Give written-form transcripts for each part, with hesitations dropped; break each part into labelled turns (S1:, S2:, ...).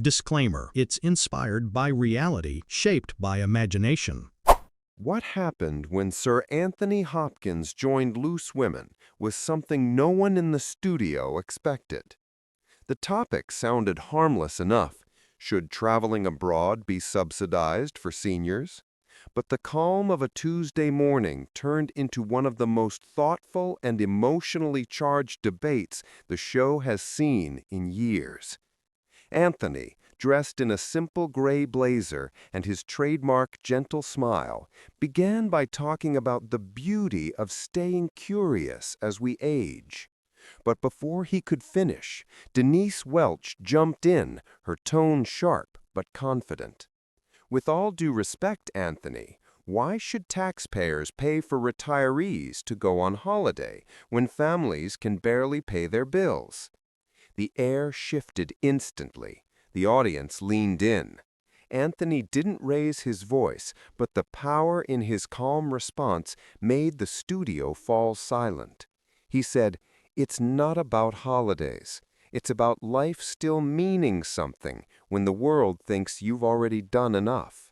S1: Disclaimer: it's inspired by reality, shaped by imagination.
S2: What happened when Sir Anthony Hopkins joined Loose Women was something no one in the studio expected. The topic sounded harmless enough. Should traveling abroad be subsidized for seniors? But the calm of a Tuesday morning turned into one of the most thoughtful and emotionally charged debates the show has seen in years. Anthony, dressed in a simple gray blazer and his trademark gentle smile, began by talking about the beauty of staying curious as we age. But before he could finish, Denise Welch jumped in, her tone sharp but confident. With all due respect, Anthony, why should taxpayers pay for retirees to go on holiday when families can barely pay their bills? The air shifted instantly. The audience leaned in. Anthony didn't raise his voice, but the power in his calm response made the studio fall silent. He said, "It's not about holidays. It's about life still meaning something when the world thinks you've already done enough."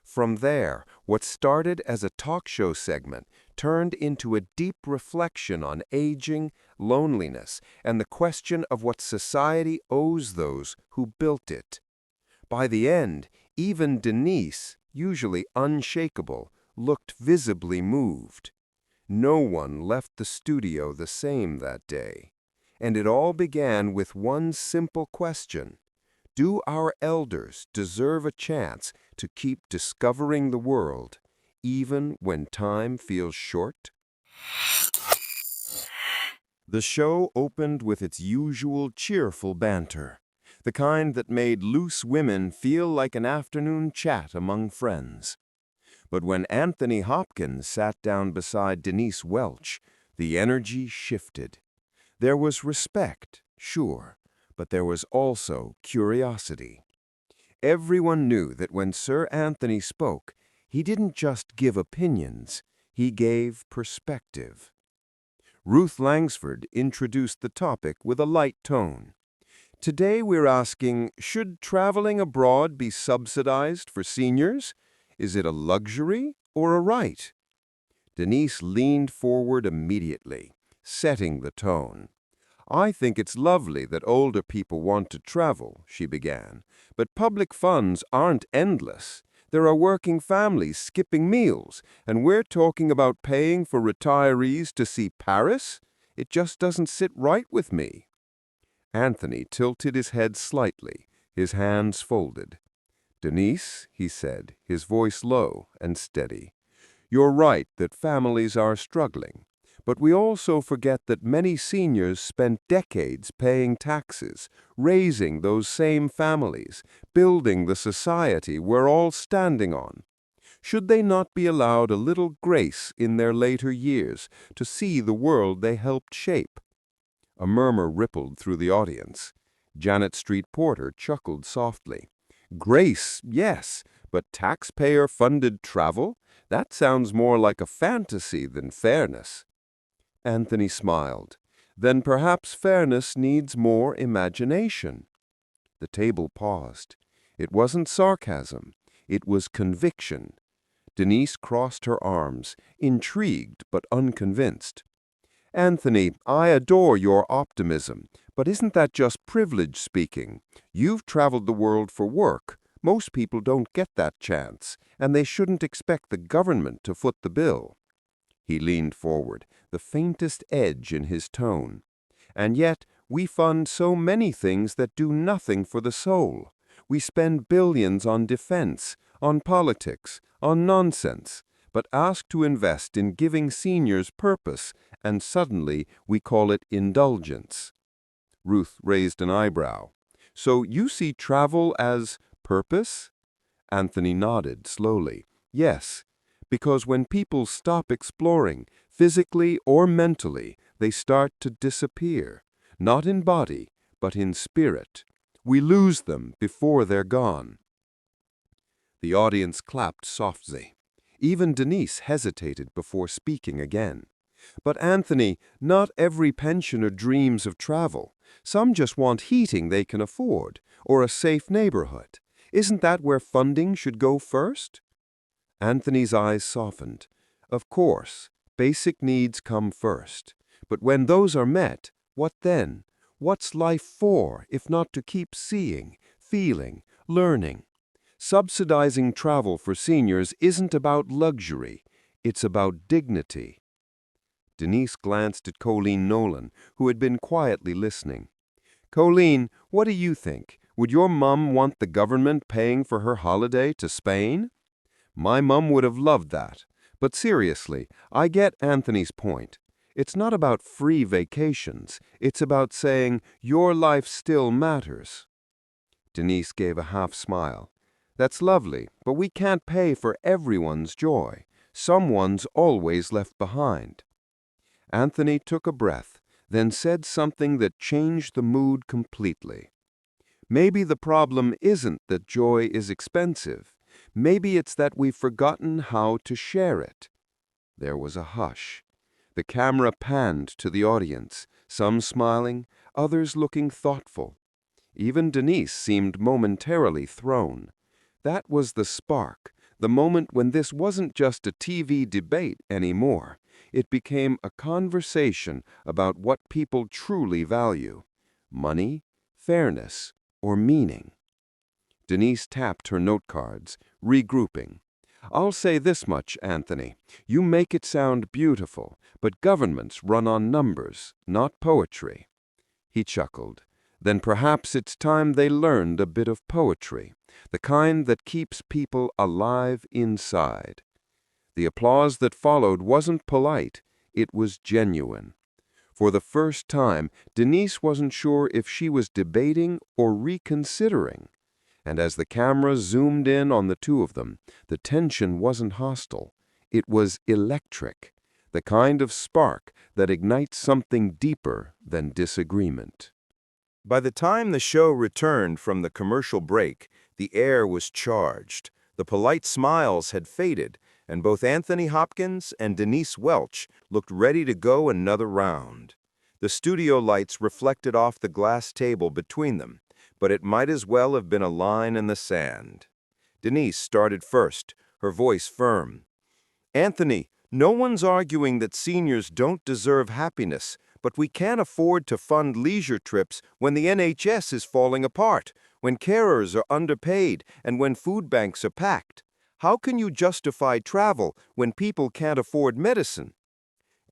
S2: From there, what started as a talk show segment turned into a deep reflection on aging, loneliness, and the question of what society owes those who built it. By the end, even Denise, usually unshakable, looked visibly moved. No one left the studio the same that day. And it all began with one simple question. Do our elders deserve a chance to keep discovering the world, even when time feels short? The show opened with its usual cheerful banter, the kind that made Loose Women feel like an afternoon chat among friends. But when Anthony Hopkins sat down beside Denise Welch, the energy shifted. There was respect, sure, but there was also curiosity. Everyone knew that when Sir Anthony spoke, he didn't just give opinions, he gave perspective. Ruth Langsford introduced the topic with a light tone. Today we're asking, should traveling abroad be subsidized for seniors? Is it a luxury or a right? Denise leaned forward immediately, setting the tone. "I think it's lovely that older people want to travel," she began, "but public funds aren't endless. There are working families skipping meals, and we're talking about paying for retirees to see Paris? It just doesn't sit right with me." Anthony tilted his head slightly, his hands folded. "Denise," he said, his voice low and steady, "you're right that families are struggling. But we also forget that many seniors spent decades paying taxes, raising those same families, building the society we're all standing on. Should they not be allowed a little grace in their later years to see the world they helped shape?" A murmur rippled through the audience. Janet Street Porter chuckled softly. "Grace, yes, but taxpayer-funded travel? That sounds more like a fantasy than fairness." Anthony smiled. "Then perhaps fairness needs more imagination." The table paused. It wasn't sarcasm. It was conviction. Denise crossed her arms, intrigued but unconvinced. "Anthony, I adore your optimism, but isn't that just privilege speaking? You've traveled the world for work. Most people don't get that chance, and they shouldn't expect the government to foot the bill." He leaned forward, the faintest edge in his tone. "And yet, we fund so many things that do nothing for the soul. We spend billions on defense, on politics, on nonsense, but ask to invest in giving seniors purpose, and suddenly we call it indulgence." Ruth raised an eyebrow. "So you see travel as purpose?" Anthony nodded slowly. "Yes. Because when people stop exploring, physically or mentally, they start to disappear, not in body, but in spirit. We lose them before they're gone." The audience clapped softly. Even Denise hesitated before speaking again. "But Anthony, not every pensioner dreams of travel. Some just want heating they can afford, or a safe neighborhood. Isn't that where funding should go first? Anthony's eyes softened. Of course, basic needs come first. But when those are met, what then? What's life for, if not to keep seeing, feeling, learning? Subsidizing travel for seniors isn't about luxury. It's about dignity. Denise glanced at Colleen Nolan, who had been quietly listening. Colleen, what do you think? Would your mum want the government paying for her holiday to Spain? My mum would have loved that. But seriously, I get Anthony's point. It's not about free vacations. It's about saying, your life still matters. Denise gave a half smile. That's lovely, but we can't pay for everyone's joy. Someone's always left behind. Anthony took a breath, then said something that changed the mood completely. Maybe the problem isn't that joy is expensive. Maybe it's that we've forgotten how to share it. There was a hush. The camera panned to the audience, some smiling, others looking thoughtful. Even Denise seemed momentarily thrown. That was the spark, the moment when this wasn't just a TV debate anymore. It became a conversation about what people truly value: money, fairness, or meaning. Denise tapped her note cards, regrouping. I'll say this much, Anthony. You make it sound beautiful, but governments run on numbers, not poetry. He chuckled. Then perhaps it's time they learned a bit of poetry, the kind that keeps people alive inside. The applause that followed wasn't polite, it was genuine. For the first time, Denise wasn't sure if she was debating or reconsidering. And as the camera zoomed in on the two of them, the tension wasn't hostile. It was electric, the kind of spark that ignites something deeper than disagreement.
S3: By the time the show returned from the commercial break, the air was charged. The polite smiles had faded, and both Anthony Hopkins and Denise Welch looked ready to go another round. The studio lights reflected off the glass table between them, but it might as well have been a line in the sand. Denise started first, her voice firm. Anthony, no one's arguing that seniors don't deserve happiness, but we can't afford to fund leisure trips when the NHS is falling apart, when carers are underpaid, and when food banks are packed. How can you justify travel when people can't afford medicine?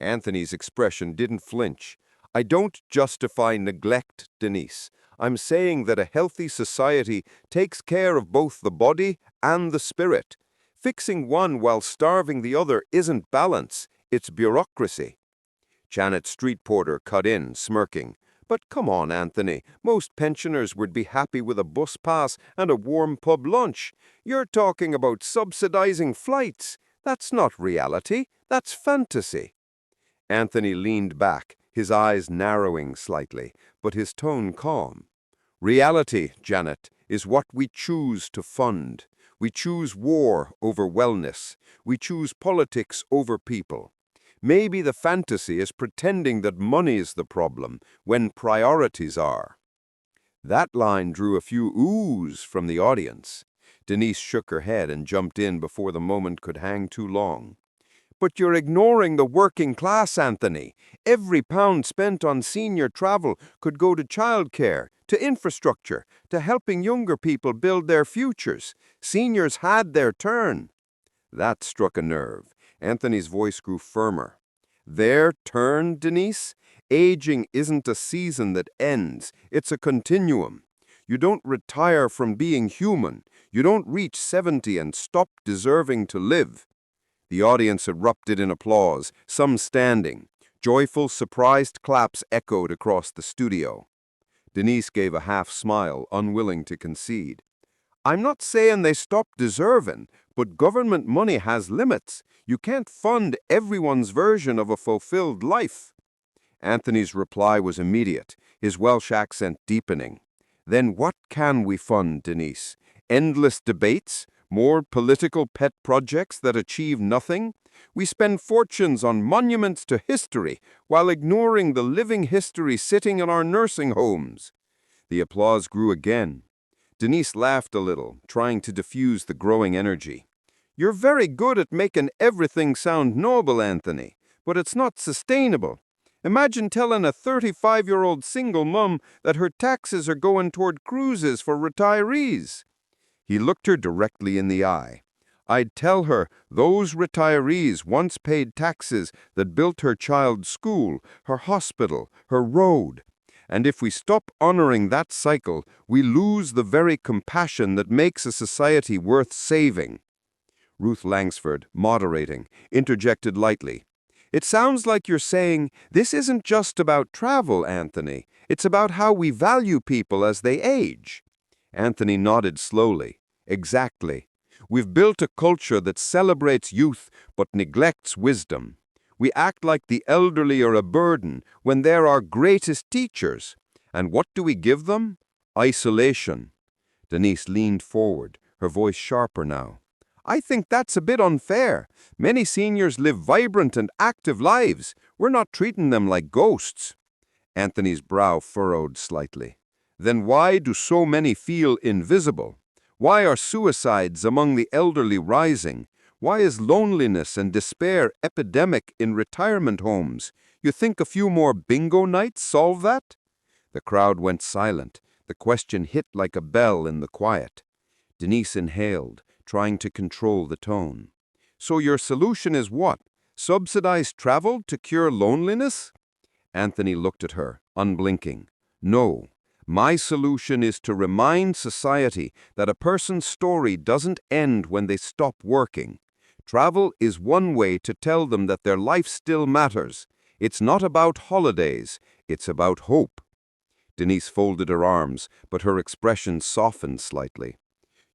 S3: Anthony's expression didn't flinch. I don't justify neglect, Denise. I'm saying that a healthy society takes care of both the body and the spirit. Fixing one while starving the other isn't balance, it's bureaucracy. Janet's street porter cut in, smirking. But come on, Anthony, most pensioners would be happy with a bus pass and a warm pub lunch. You're talking about subsidizing flights. That's not reality, that's fantasy. Anthony leaned back, his eyes narrowing slightly, but his tone calm. Reality, Janet, is what we choose to fund. We choose war over wellness. We choose politics over people. Maybe the fantasy is pretending that money is the problem, when priorities are. That line drew a few oohs from the audience. Denise shook her head and jumped in before the moment could hang too long. But you're ignoring the working class, Anthony. Every pound spent on senior travel could go to childcare, to infrastructure, to helping younger people build their futures. Seniors had their turn. That struck a nerve. Anthony's voice grew firmer. Their turn, Denise? Aging isn't a season that ends. It's a continuum. You don't retire from being human. You don't reach 70 and stop deserving to live. The audience erupted in applause, some standing. Joyful, surprised claps echoed across the studio. Denise gave a half smile, unwilling to concede. I'm not saying they stop deserving, but government money has limits. You can't fund everyone's version of a fulfilled life. Anthony's reply was immediate, his Welsh accent deepening. Then what can we fund, Denise? Endless debates? More political pet projects that achieve nothing?
S2: We spend fortunes on monuments to history while ignoring the living history sitting in our nursing homes." The applause grew again. Denise laughed a little, trying to diffuse the growing energy. "You're very good at making everything sound noble, Anthony, but it's not sustainable. Imagine telling a 35-year-old single mom that her taxes are going toward cruises for retirees." He looked her directly in the eye. "I'd tell her those retirees once paid taxes that built her child's school, her hospital, her road. And if we stop honoring that cycle, we lose the very compassion that makes a society worth saving." Ruth Langsford, moderating, interjected lightly. "It sounds like you're saying, this isn't just about travel, Anthony. It's about how we value people as they age." Anthony nodded slowly. "Exactly. We've built a culture that celebrates youth but neglects wisdom. We act like the elderly are a burden when they're our greatest teachers. And what do we give them? Isolation." Denise leaned forward, her voice sharper now. "I think that's a bit unfair. Many seniors live vibrant and active lives. We're not treating them like ghosts." Anthony's brow furrowed slightly. "Then why do so many feel invisible? Why are suicides among the elderly rising? Why is loneliness and despair epidemic in retirement homes? You think a few more bingo nights solve that?" The crowd went silent. The question hit like a bell in the quiet. Denise inhaled, trying to control the tone. "So your solution is what? Subsidized travel to cure loneliness?" Anthony looked at her, unblinking. "No. My solution is to remind society that a person's story doesn't end when they stop working. Travel is one way to tell them that their life still matters. It's not about holidays. It's about hope." Denise folded her arms, but her expression softened slightly.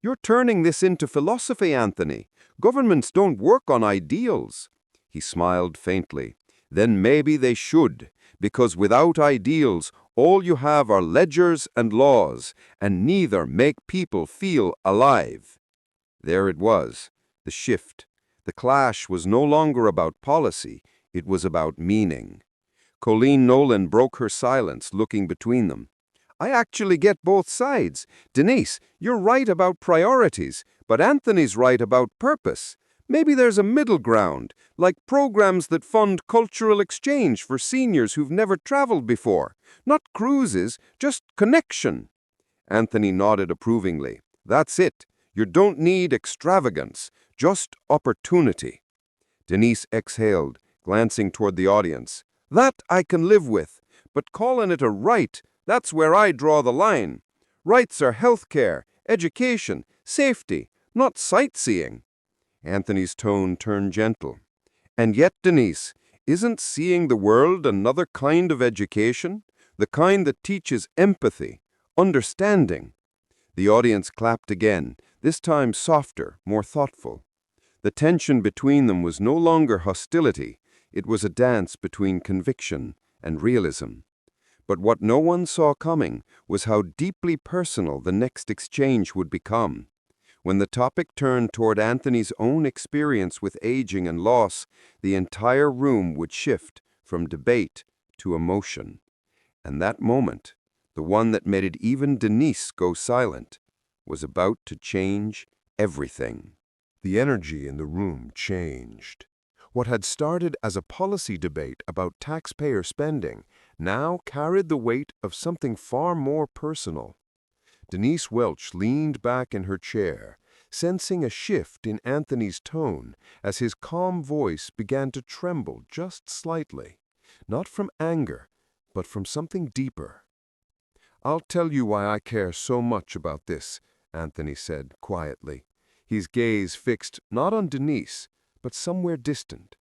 S2: "You're turning this into philosophy, Anthony. Governments don't work on ideals." He smiled faintly. "Then maybe they should, because without ideals, all you have are ledgers and laws, and neither make people feel alive." There it was, the shift. The clash was no longer about policy, it was about meaning. Colleen Nolan broke her silence, looking between them. "I actually get both sides. Denise, you're right about priorities, but Anthony's right about purpose. Maybe there's a middle ground, like programs that fund cultural exchange for seniors who've never traveled before. Not cruises, just connection." Anthony nodded approvingly. "That's it. You don't need extravagance, just opportunity." Denise exhaled, glancing toward the audience. "That I can live with, but calling it a right, that's where I draw the line. Rights are healthcare, education, safety, not sightseeing." Anthony's tone turned gentle. "And yet, Denise, isn't seeing the world another kind of education? The kind that teaches empathy, understanding?" The audience clapped again, this time softer, more thoughtful. The tension between them was no longer hostility, it was a dance between conviction and realism. But what no one saw coming was how deeply personal the next exchange would become. When the topic turned toward Anthony's own experience with aging and loss, the entire room would shift from debate to emotion. And that moment, the one that made even Denise go silent, was about to change everything.
S3: The energy in the room changed. What had started as a policy debate about taxpayer spending now carried the weight of something far more personal. Denise Welch leaned back in her chair, sensing a shift in Anthony's tone as his calm voice began to tremble just slightly, not from anger, but from something deeper. "I'll tell you why I care so much about this," Anthony said quietly, his gaze fixed not on Denise, but somewhere distant.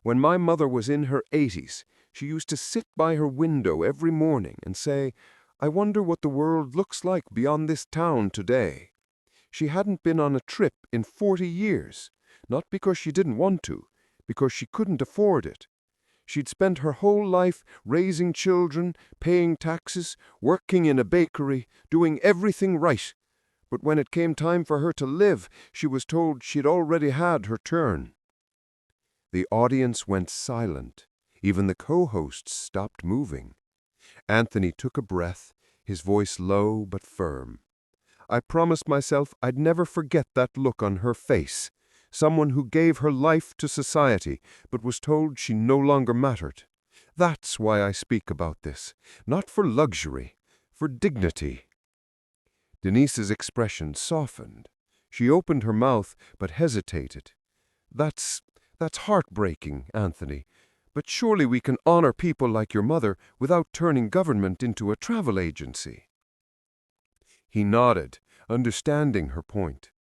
S3: "When my mother was in her 80s, she used to sit by her window every morning and say, 'I wonder what the world looks like beyond this town today.' She hadn't been on a trip in 40 years, not because she didn't want to, because she couldn't afford it. She'd spent her whole life raising children, paying taxes, working in a bakery, doing everything right. But when it came time for her to live, she was told she'd already had her turn."
S2: The audience went silent. Even the co-hosts stopped moving. Anthony took a breath, his voice low but firm. I promised myself I'd never forget that look on her face. Someone who gave her life to society, but was told she no longer mattered. That's why I speak about this. Not for luxury, for dignity. Denise's expression softened. She opened her mouth, but hesitated. That's heartbreaking, Anthony. But surely we can honor people like your mother without turning government into a travel agency. He nodded, understanding her point.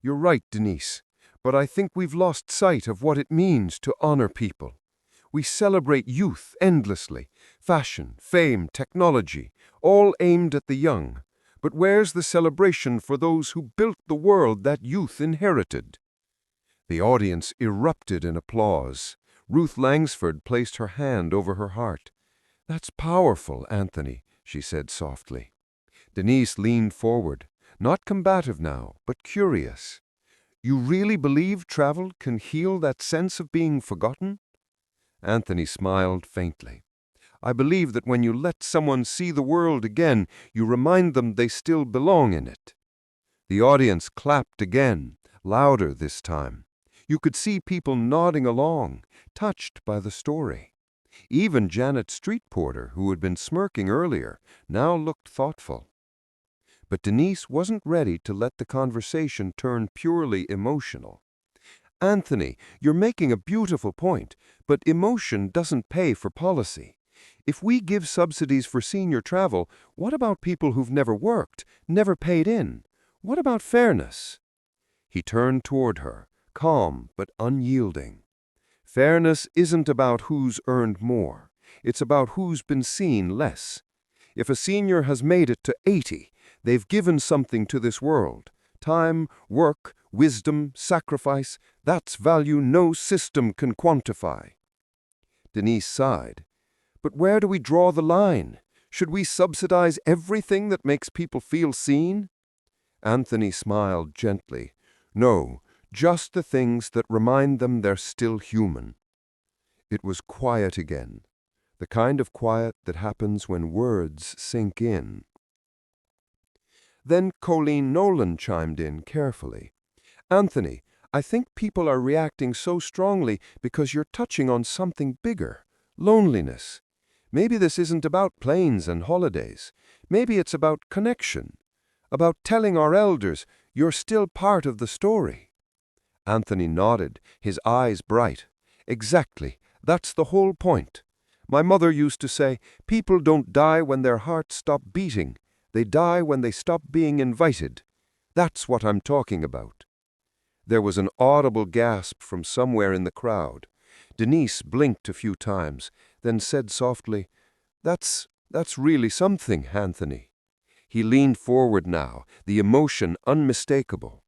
S2: You're right, Denise, but I think we've lost sight of what it means to honor people. We celebrate youth endlessly, fashion, fame, technology, all aimed at the young. But where's the celebration for those who built the world that youth inherited? The audience erupted in applause. Ruth Langsford placed her hand over her heart. That's powerful, Anthony, she said softly. Denise leaned forward, not combative now, but curious. You really believe travel can heal that sense of being forgotten? Anthony smiled faintly. I believe that when you let someone see the world again, you remind them they still belong in it. The audience clapped again, louder this time. You could see people nodding along, touched by the story. Even Janet Street Porter, who had been smirking earlier, now looked thoughtful. But Denise wasn't ready to let the conversation turn purely emotional. Anthony, you're making a beautiful point, but emotion doesn't pay for policy. If we give subsidies for senior travel, what about people who've never worked, never paid in? What about fairness? He turned toward her, calm but unyielding. Fairness isn't about who's earned more. It's about who's been seen less. If a senior has made it to 80, they've given something to this world. Time, work, wisdom, sacrifice, that's value no system can quantify. Denise sighed. But where do we draw the line? Should we subsidize everything that makes people feel seen? Anthony smiled gently. No, just the things that remind them they're still human. It was quiet again, the kind of quiet that happens when words sink in. Then Colleen Nolan chimed in carefully. Anthony, I think people are reacting so strongly because you're touching on something bigger, loneliness. Maybe this isn't about planes and holidays. Maybe it's about connection, about telling our elders you're still part of the story. Anthony nodded, his eyes bright. Exactly, that's the whole point. My mother used to say, people don't die when their hearts stop beating. They die when they stop being invited. That's what I'm talking about. There was an audible gasp from somewhere in the crowd. Denise blinked a few times, then said softly, That's really something, Anthony. He leaned forward now, the emotion unmistakable.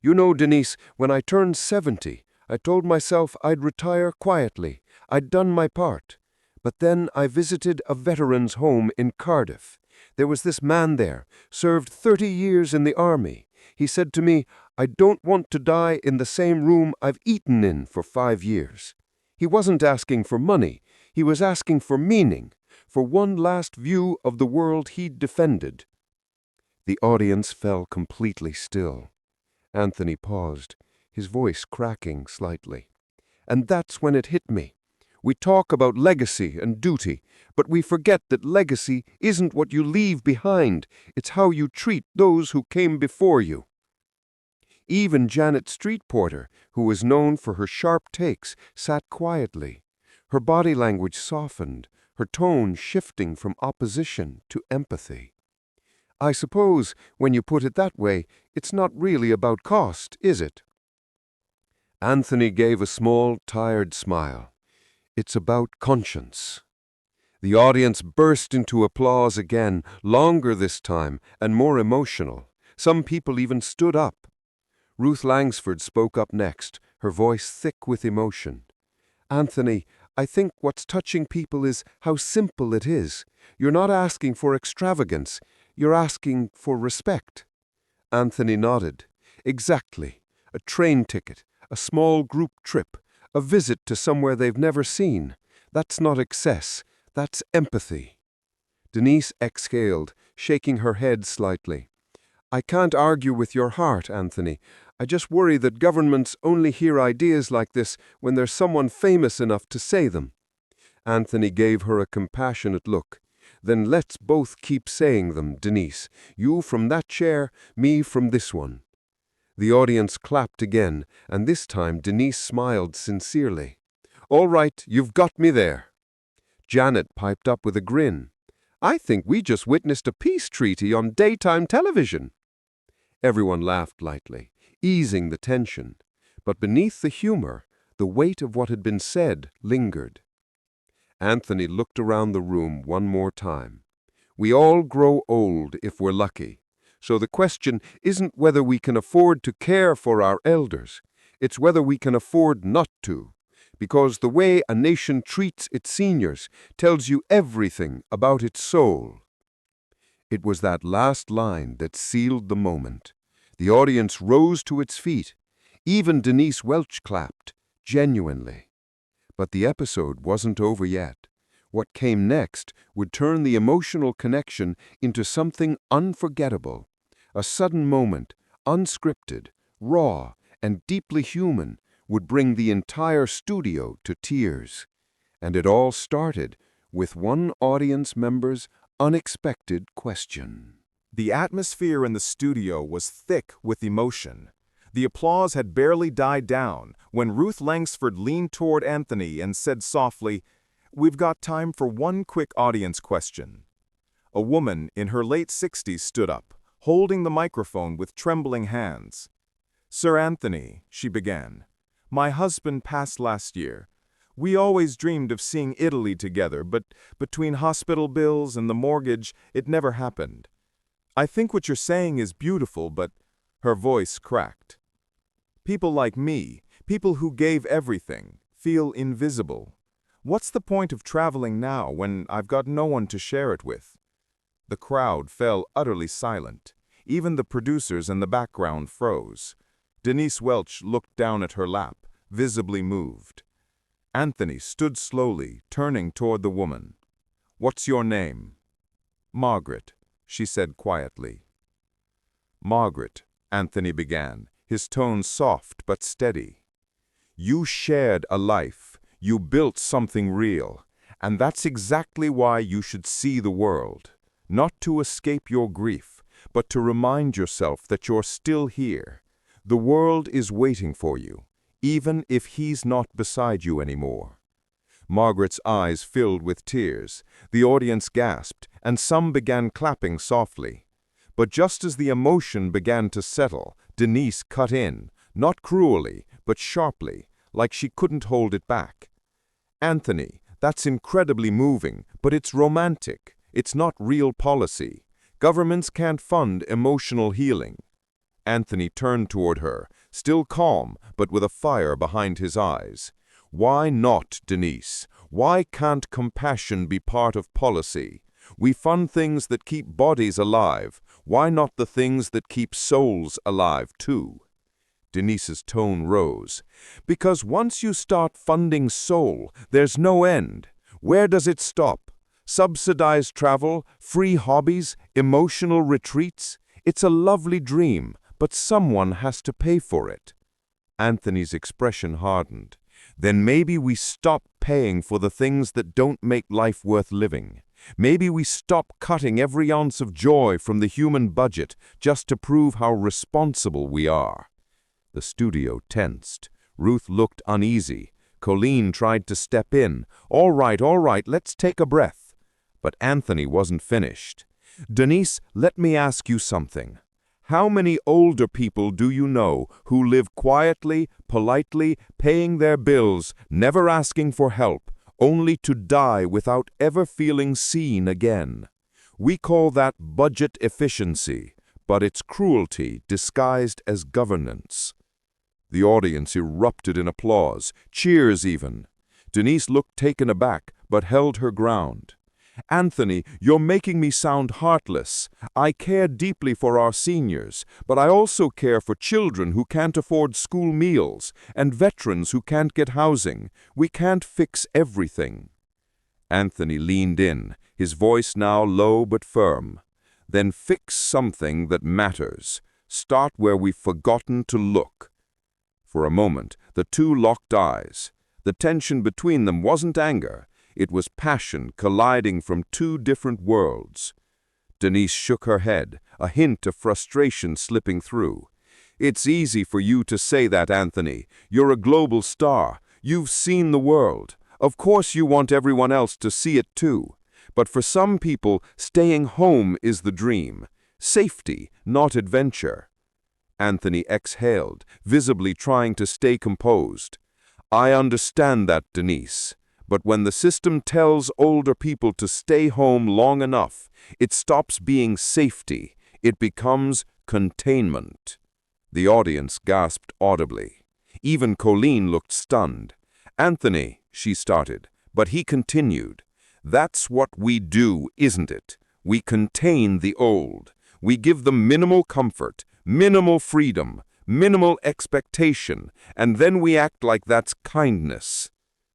S2: You know, Denise, when I turned 70, I told myself I'd retire quietly. I'd done my part. But then I visited a veterans' home in Cardiff. There was this man there, served 30 years in the army. He said to me, I don't want to die in the same room I've eaten in for 5 years. He wasn't asking for money. He was asking for meaning, for one last view of the world he'd defended. The audience fell completely still. Anthony paused, his voice cracking slightly. And that's when it hit me. We talk about legacy and duty, but we forget that legacy isn't what you leave behind. It's how you treat those who came before you. Even Janet Street Porter, who was known for her sharp takes, sat quietly. Her body language softened, her tone shifting from opposition to empathy. I suppose, when you put it that way, it's not really about cost, is it? Anthony gave a small, tired smile. It's about conscience. The audience burst into applause again, longer this time, and more emotional. Some people even stood up. Ruth Langsford spoke up next, her voice thick with emotion. Anthony, I think what's touching people is how simple it is. You're not asking for extravagance. You're asking for respect. Anthony nodded. Exactly. A train ticket, a small group trip, A visit to somewhere they've never seen. That's not excess, that's empathy. Denise exhaled, shaking her head slightly. I can't argue with your heart, Anthony. I just worry that governments only hear ideas like this when there's someone famous enough to say them. Anthony gave her a compassionate look. Then let's both keep saying them, Denise. You from that chair, me from this one. The audience clapped again, and this time Denise smiled sincerely. All right, you've got me there. Janet piped up with a grin. I think we just witnessed a peace treaty on daytime television. Everyone laughed lightly, easing the tension. But beneath the humor, the weight of what had been said lingered. Anthony looked around the room one more time. We all grow old if we're lucky. So the question isn't whether we can afford to care for our elders. It's whether we can afford not to. Because the way a nation treats its seniors tells you everything about its soul. It was that last line that sealed the moment. The audience rose to its feet. Even Denise Welch clapped, genuinely. But the episode wasn't over yet. What came next would turn the emotional connection into something unforgettable. A sudden moment, unscripted, raw, and deeply human, would bring the entire studio to tears. And it all started with one audience member's unexpected question.
S3: The atmosphere in the studio was thick with emotion. The applause had barely died down when Ruth Langsford leaned toward Anthony and said softly, "We've got time for one quick audience question." A woman in her late 60s stood up, holding the microphone with trembling hands. "Sir Anthony," she began, "my husband passed last year. We always dreamed of seeing Italy together, but between hospital bills and the mortgage, it never happened. I think what you're saying is beautiful, but..." Her voice cracked. "People like me, people who gave everything, feel invisible. What's the point of traveling now when I've got no one to share it with?" The crowd fell utterly silent. Even the producers in the background froze. Denise Welch looked down at her lap, visibly moved. Anthony stood slowly, turning toward the woman. "What's your name?" "Margaret," she said quietly. "Margaret," Anthony began, his tone soft but steady. "You shared a life, you built something real, and that's exactly why you should see the world. Not to escape your grief, but to remind yourself that you're still here. The world is waiting for you, even if he's not beside you anymore." Margaret's eyes filled with tears. The audience gasped, and some began clapping softly. But just as the emotion began to settle, Denise cut in, not cruelly, but sharply, like she couldn't hold it back. "Anthony, that's incredibly moving, but it's romantic. It's not real policy. Governments can't fund emotional healing." Anthony turned toward her, still calm, but with a fire behind his eyes. "Why not, Denise? Why can't compassion be part of policy? We fund things that keep bodies alive. Why not the things that keep souls alive, too?" Denise's tone rose. "Because once you start funding soul, there's no end. Where does it stop? Subsidized travel, free hobbies, emotional retreats? It's a lovely dream, but someone has to pay for it." Anthony's expression hardened. "Then maybe we stop paying for the things that don't make life worth living. Maybe we stop cutting every ounce of joy from the human budget just to prove how responsible we are." The studio tensed. Ruth looked uneasy. Colleen tried to step in. All right, let's take a breath." But Anthony wasn't finished. "Denise, let me ask you something. How many older people do you know who live quietly, politely, paying their bills, never asking for help, only to die without ever feeling seen again? We call that budget efficiency, but it's cruelty disguised as governance." The audience erupted in applause, cheers even. Denise looked taken aback, but held her ground.
S2: "Anthony, you're making me sound heartless. I care deeply for our seniors, but I also care for children who can't afford school meals and veterans who can't get housing. We can't fix everything." Anthony leaned in, his voice now low but firm. "Then fix something that matters. Start where we've forgotten to look." For a moment, the two locked eyes. The tension between them wasn't anger. It was passion colliding from two different worlds. Denise shook her head, a hint of frustration slipping through. "It's easy for you to say that, Anthony. You're a global star. You've seen the world. Of course you want everyone else to see it too. But for some people, staying home is the dream. Safety, not adventure." Anthony exhaled, visibly trying to stay composed. "I understand that, Denise. But when the system tells older people to stay home long enough, it stops being safety. It becomes containment." The audience gasped audibly. Even Colleen looked stunned. "Anthony," she started, but he continued. "That's what we do, isn't it? We contain the old. We give them minimal comfort, minimal freedom, minimal expectation, and then we act like that's kindness."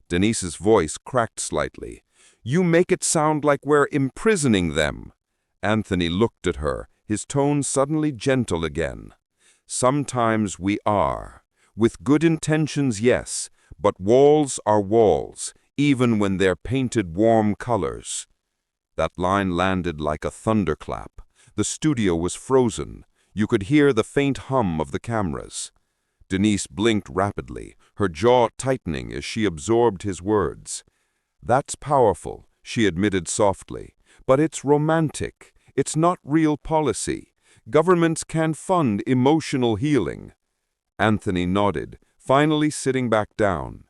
S2: Denise's voice cracked slightly. "You make it sound like we're imprisoning them." Anthony looked at her, his tone suddenly gentle again. "Sometimes we are. With good intentions, yes, but walls are walls, even when they're painted warm colors." That line landed like a thunderclap. The studio was frozen. You could hear the faint hum of the cameras. Denise blinked rapidly, her jaw tightening as she absorbed his words. "That's powerful," she admitted softly, "but it's romantic. It's not real policy. Governments can fund emotional healing." Anthony nodded, finally sitting back down.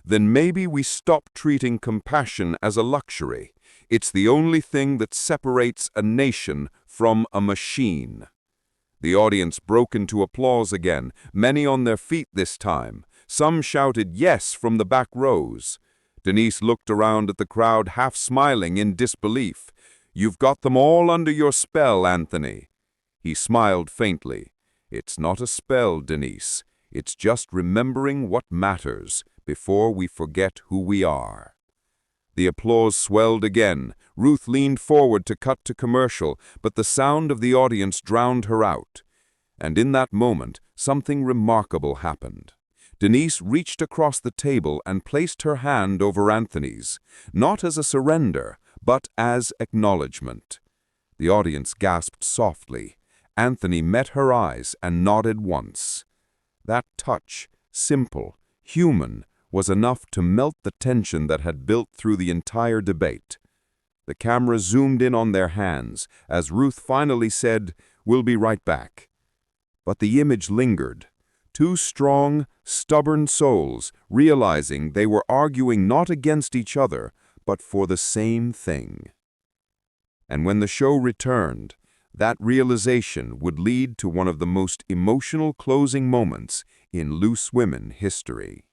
S2: "Then maybe we stop treating compassion as a luxury. It's the only thing that separates a nation from a machine." The audience broke into applause again, many on their feet this time. Some shouted yes from the back rows. Denise looked around at the crowd, half smiling in disbelief. "You've got them all under your spell, Anthony." He smiled faintly. "It's not a spell, Denise. It's just remembering what matters before we forget who we are." The applause swelled again. Ruth leaned forward to cut to commercial, but the sound of the audience drowned her out. And in that moment, something remarkable happened. Denise reached across the table and placed her hand over Anthony's, not as a surrender, but as acknowledgement. The audience gasped softly. Anthony met her eyes and nodded once. That touch, simple, human, was enough to melt the tension that had built through the entire debate. The camera zoomed in on their hands as Ruth finally said, "We'll be right back." But the image lingered. Two strong, stubborn souls realizing they were arguing not against each other, but for the same thing. And when the show returned, that realization would lead to one of the most emotional closing moments in Loose Women history.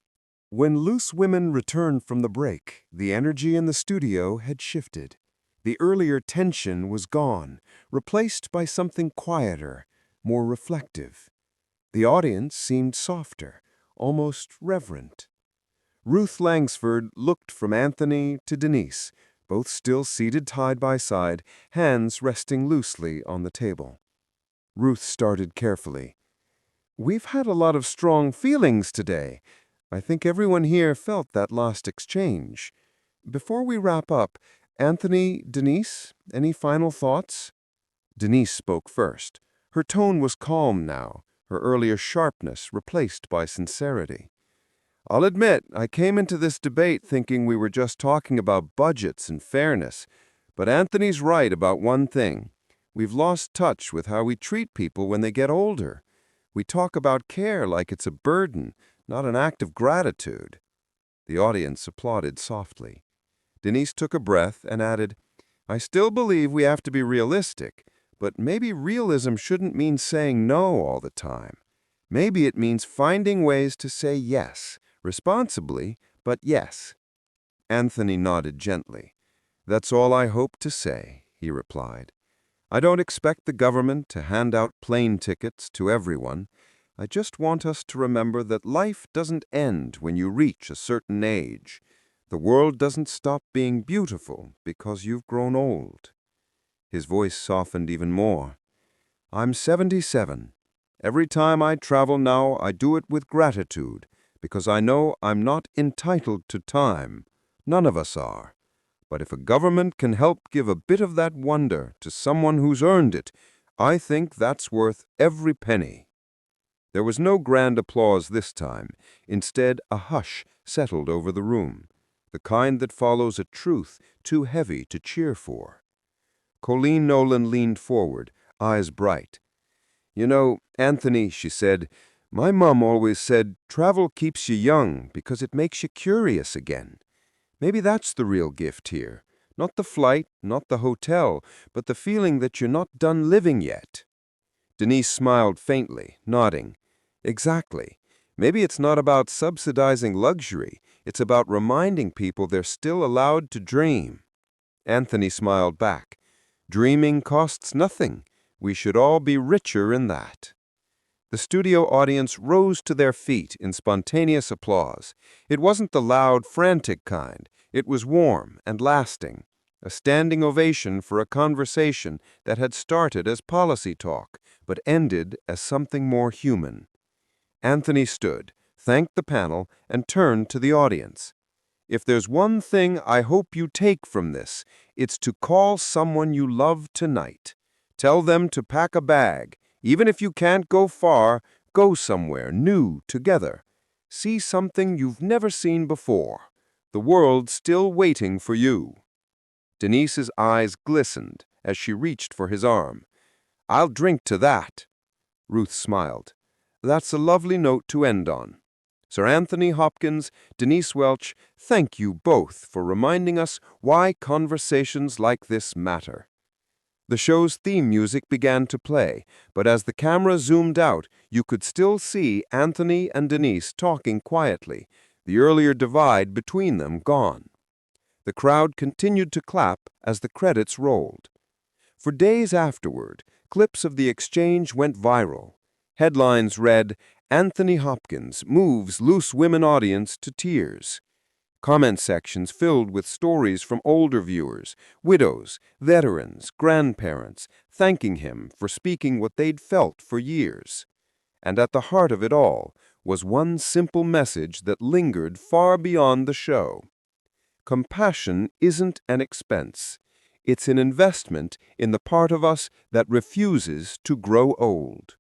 S3: When Loose Women returned from the break, the energy in the studio had shifted. The earlier tension was gone, replaced by something quieter, more reflective. The audience seemed softer, almost reverent. Ruth Langsford looked from Anthony to Denise, both still seated side by side, hands resting loosely on the table. Ruth started carefully. "We've had a lot of strong feelings today. I think everyone here felt that last exchange. Before we wrap up, Anthony, Denise, any final thoughts?" Denise spoke first. Her tone was calm now, her earlier sharpness replaced by sincerity. "I'll admit, I came into this debate thinking we were just talking about budgets and fairness. But Anthony's right about one thing. We've lost touch with how we treat people when they get older. We talk about care like it's a burden, not an act of gratitude." The audience applauded softly. Denise took a breath and added, "I still believe we have to be realistic, but maybe realism shouldn't mean saying no all the time. Maybe it means finding ways to say yes, responsibly, but yes." Anthony nodded gently.
S2: "That's all I hope to say," he replied. "I don't expect the government to hand out plane tickets to everyone. I just want us to remember that life doesn't end when you reach a certain age. The world doesn't stop being beautiful because you've grown old." His voice softened even more. "I'm 77. Every time I travel now, I do it with gratitude, because I know I'm not entitled to time. None of us are. But if a government can help give a bit of that wonder to someone who's earned it, I think that's worth every penny." There was no grand applause this time. Instead, a hush settled over the room, the kind that follows a truth too heavy to cheer for. Colleen Nolan leaned forward, eyes bright. "You know, Anthony," she said, "my mom always said travel keeps you young because it makes you curious again. Maybe that's the real gift here. Not the flight, not the hotel, but the feeling that you're not done living yet." Denise smiled faintly, nodding. "Exactly. Maybe it's not about subsidizing luxury. It's about reminding people they're still allowed to dream." Anthony smiled back. "Dreaming costs nothing. We should all be richer in that." The studio audience rose to their feet in spontaneous applause. It wasn't the loud, frantic kind. It was warm and lasting, a standing ovation for a conversation that had started as policy talk, but ended as something more human. Anthony stood, thanked the panel, and turned to the audience. "If there's one thing I hope you take from this, it's to call someone you love tonight. Tell them to pack a bag. Even if you can't go far, go somewhere new together. See something you've never seen before. The world's still waiting for you." Denise's eyes glistened as she reached for his arm. "I'll drink to that." Ruth smiled. "That's a lovely note to end on. Sir Anthony Hopkins, Denise Welch, thank you both for reminding us why conversations like this matter." The show's theme music began to play, but as the camera zoomed out, you could still see Anthony and Denise talking quietly, the earlier divide between them gone. The crowd continued to clap as the credits rolled. For days afterward, clips of the exchange went viral. Headlines read, "Anthony Hopkins moves loose women audience to tears." Comment sections filled with stories from older viewers, widows, veterans, grandparents, thanking him for speaking what they'd felt for years. And at the heart of it all was one simple message that lingered far beyond the show. Compassion isn't an expense. It's an investment in the part of us that refuses to grow old.